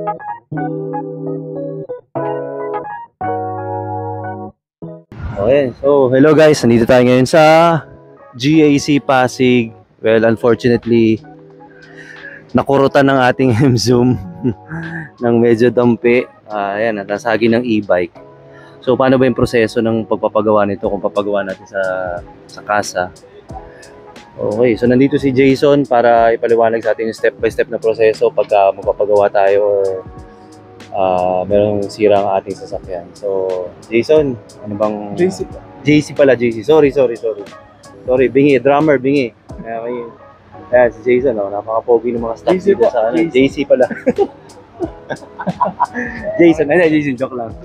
Okay, so hello guys, nandito tayo ngayon sa GAC Pasig. Well, unfortunately, nakurutan ng ating M-Zoom ng medyo dampi. Ayan, nasagi ng e-bike. So, paano ba yung proseso ng pagpapagawa nito kung papagawa natin sa casa? Okay, so nandito si Jason para ipaliwanag sa atin yung step by step na proseso pagka magpapagawa tayo or merong sira ang ating sasakyan. So, Jason, ano bang... JC pala, JC. Sorry. Bingi, drummer, Bingi. Ayan, si Jason, napaka-pogi ng mga staff dito sa ano. JC pala. Jason, joke lang.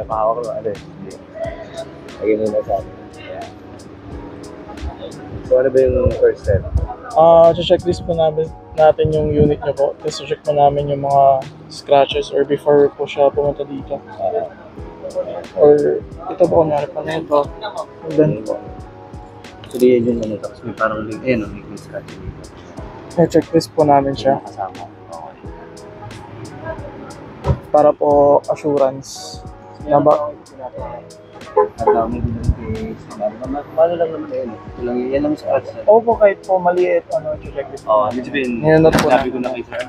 Pakawak ko, lagyan muna sa akin. So, ano ba yung first step? Checklist po natin yung unit niyo po. Tapos check po namin yung mga scratches or before po siya pumunta dito. Or ito po, kunyari pa na ito. Then po. So, yan yung ano, tapos may parang link, may scratch dito. May checklist po namin siya. Kasama. Okay. Para po assurance. At may case, paano lang naman yan lang scratch. Opo, kahit po maliit, checklist po. Ibig sabihin, Nilunod po sabi ko na kay Sir,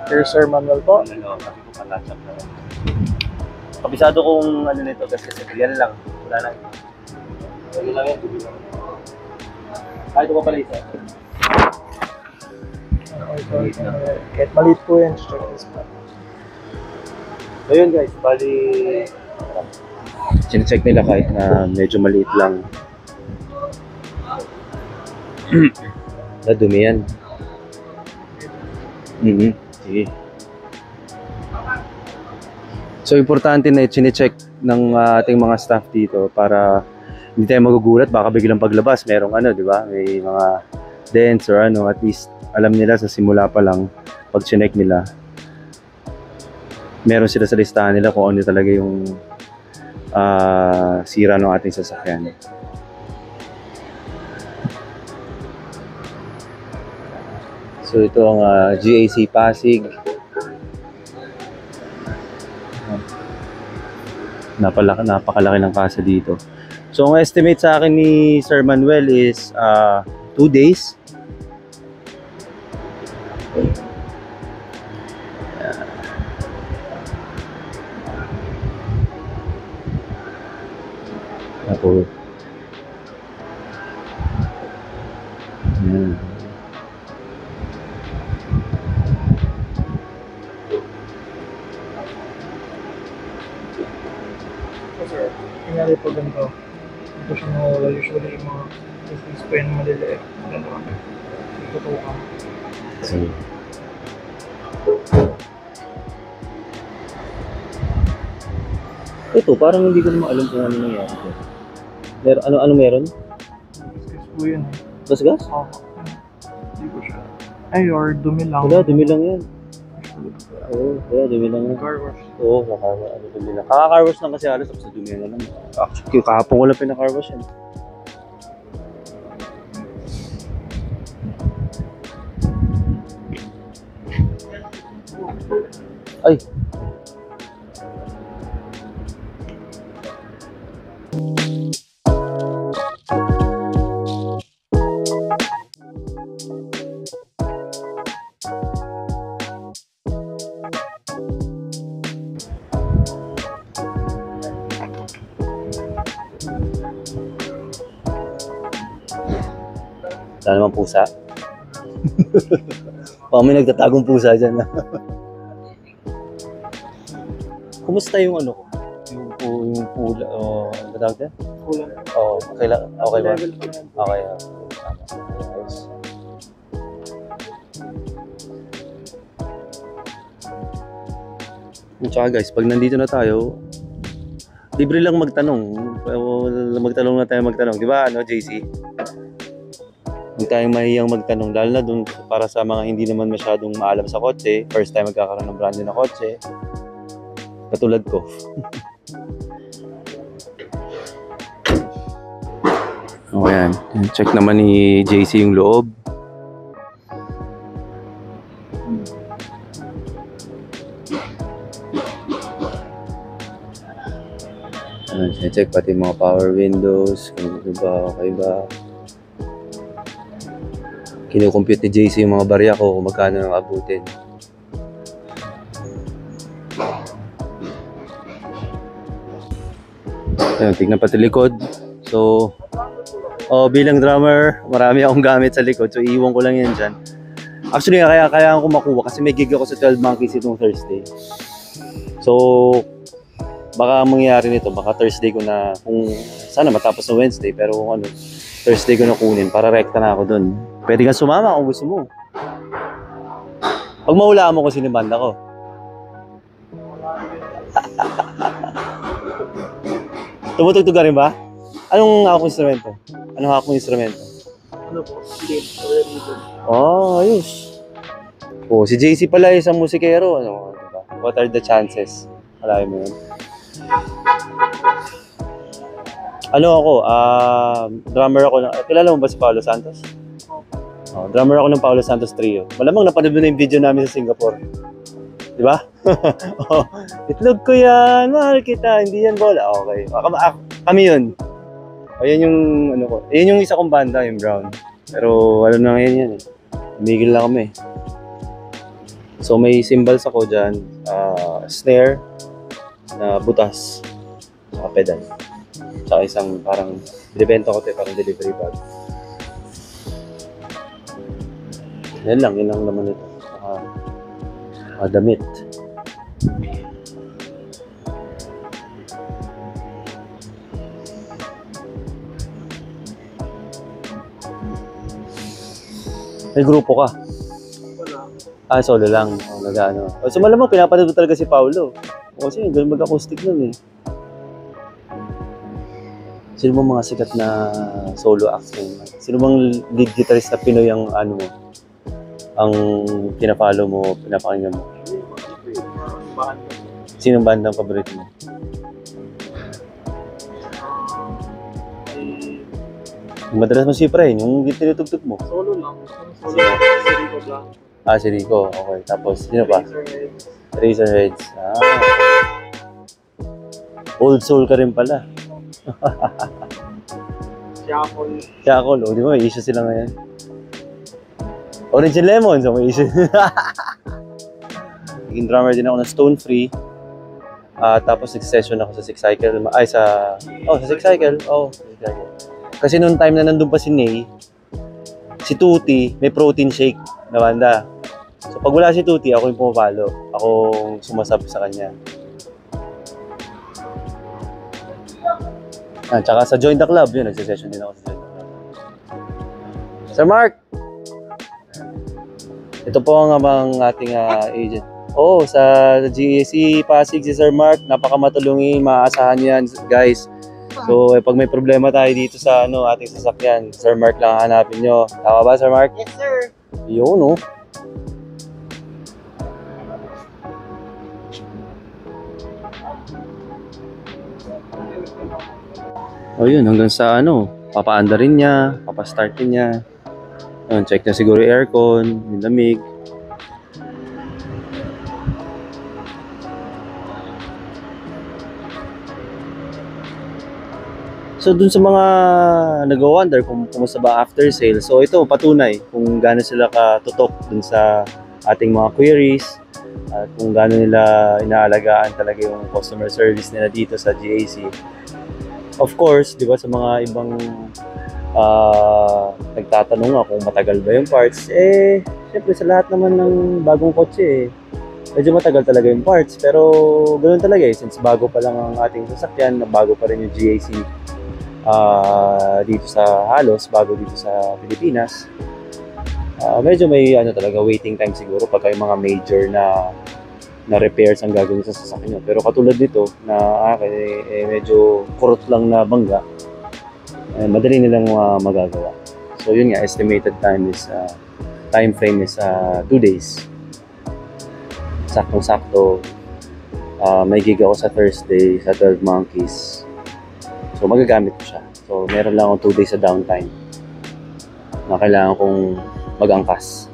Dear Sir Manuel po. sabi ko patach up na lang. Kabisado kong ano nito kasi yan lang, wala lang. Wala lang yan, tuloy lang. Ito pa pala isa. Kahit maliit po yan, checklist po. So yun guys, bali sinecheck nila kahit na medyo maliit lang. Dumi yan. Sige. So importante na i-check ng ating mga staff dito para hindi tayo magugulat, baka biglang paglabas merong di ba? May mga dents or at least alam nila sa simula pa lang pag chinek nila. Meron sila sa listahan nila kung ano talaga yung sira ng ating sasakyan. So ito ang GAC Pasig. Napakalaki ng casa dito. So ang estimate sa akin ni Sir Manuel is 2 days. Ako. Sir, tingnan po ganito. Ito siya mawala. Usually yung mga business po yan maliliit. Gano'n. Itutukan. Sige. Ito, parang hindi ko naman alam kung ano nangyari. Ano meron? Gas po yun eh. Gas? Oo. Hindi ko siya. Ay, or dumi lang. Wala, dumi lang yan. Oo, wala, dumi lang yan. Car wash. Oo, dumi lang. Kaka-car wash lang kasi halos tapos dumi na naman. Actually, kahapon ko lang pinaka-car wash yan. Ay! Wala naman pusa. Baka may nagtatagong pusa dyan. Kumusta yung ano ko? Yung pula, ano tawag din? Kulang. Okay lang. Okay ba? Okay. Nice. Tsaka guys, pag nandito na tayo, libre lang magtanong. Magtanong na tayo magtanong. Di ba, JC? Huwag tayong mahiyang magtanong. Lalo na dun para sa mga hindi naman masyadong maalam sa kotse. First time magkakaroon ng brand new na kotse. Katulad ko. O yan. Check naman ni JC yung loob. Check pati mga power windows, kung ano ba, okay ba. Kinukompute ni JC yung mga barya ko kung magkano ang abutin. Ayun, tignan pati likod. So, bilang drummer, marami akong gamit sa likod. So, iiwan ko lang yan dyan. Actually, kaya ako makuha kasi may gig ako sa 12 Monkeys itong Thursday. So, baka mangyari nito, baka Thursday ko na, kung sana matapos na Wednesday, pero kung ano, Thursday ko na kunin para rekta na ako dun. Pwede kang sumama kung gusto mo. Pag mahulaan mo kung sino yung banda ko. Tumutugtog ka rin ba? Anong hawak mo instrumento? Anong hawak mo instrumento? Ano po? Hindi. Ayos. Si JC pala isang musikero. Ano, diba? What are the chances? Alam mo yun. Ano ako, drummer ako. Kilala mo ba si Paolo Santos? Drummer ako ng Paolo Santos Trio. Malamang napanood mo na yung video namin sa Singapore. Di ba? Itlog ko yan, mahal kita, hindi yan bola. Okay. Kami yun. Yan yung, ano ko. Yan yung isa kong banda, yung Brown. Pero wala na ngayon yan eh. Umigil na kami. So may cymbals ako dyan. Snare na butas. Saka pedal. Saka isang parang binibenta ko ito, parang delivery bag. Yan lang naman ito. Saka damit. May grupo ka? Solo lang. Nag-ano. So malamang pinapanood mo talaga si Paolo. Kasi ganun mag-acoustic nun eh. Sino bang mga sikat na solo acts ngayon? Sino bang lead guitarist na Pinoy ang ano mo? Ang pinapalo mo, pinapakinggan mo? Sino ang bandang paborito mo? Yung madalas mo si Efrain, yung tinutugtog mo? Solo lang. Si Rico lang. Si Rico. Okay. Tapos, sino pa? Razorheads. Old soul ka rin pala. Shackle. Di ba? May issue sila ngayon. Orange and Lemon. So, may issue. Naging drummer din ako ng Stone Free. Tapos, nag-session ako sa Six Cycle. Sa Six Cycle. Kasi noong time na nandun pa si Ney, si Tuti, may protein shake na banda. So pag wala si Tuti, ako yung pumapalo. Ako sumasab sa kanya. Tsaka sa Join the Club, yun, nagsisession din ako sa Join the Club. Sir Mark! Ito po ang amang ating agent. Sa GAC Pasig si Sir Mark, napakamatulungin, maaasahan yan guys. So, pag may problema tayo dito sa ating sasakyan, Sir Mark lang hanapin nyo. Tama ba, Sir Mark? Yes, sir. Yun, no? Yun, hanggang sa papaanda rin niya, papastart rin niya. Yun, check na siguro yung aircon, yung lamig. So dun sa mga nag-wonder kung kumusta ba after sale, so ito patunay kung gaano sila katutok dun sa ating mga queries at kung gaano nila inaalagaan talaga yung customer service nila dito sa GAC. Of course, di ba sa mga ibang nagtatanong nga kung matagal ba yung parts, syempre sa lahat naman ng bagong kotse medyo matagal talaga yung parts, pero ganoon talaga since bago pa lang ang ating sasakyan, bago pa rin yung GAC dito sa bago dito sa Pilipinas. Medyo may talaga waiting time siguro pagka yung mga major na repairs ang gagawin sa sasakyan nyo. Pero katulad dito na medyo kurot lang na bangga, madali nilang magagawa. So yun nga, estimated time frame is 2 days. Saktong-sakto. May gig ako sa Thursday sa 12 Monkeys. So magagamit ko siya. So meron lang akong 2 days sa downtime na kailangan kong mag-angkas.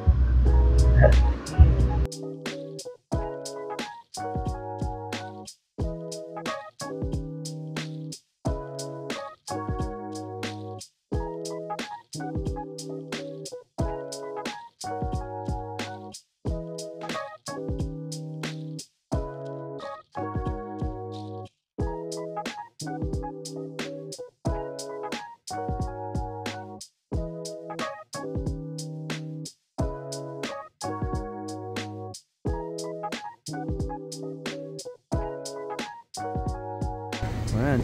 Ayan.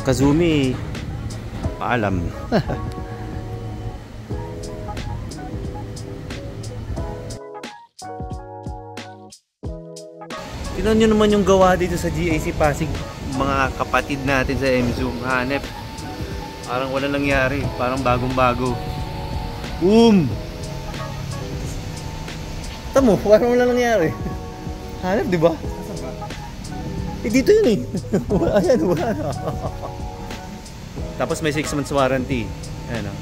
Kazumi, paalam. Tingnan nyo naman yung gawa dito sa GAC Pasig, mga kapatid natin sa M-Zoom. Hanep, parang wala nangyari, parang bagong bago. Tamo, parang wala nangyari. Hanep, di ba? Eh, dito yun eh. Ayan, wala na. Tapos may 6 months warranty. Ayan o.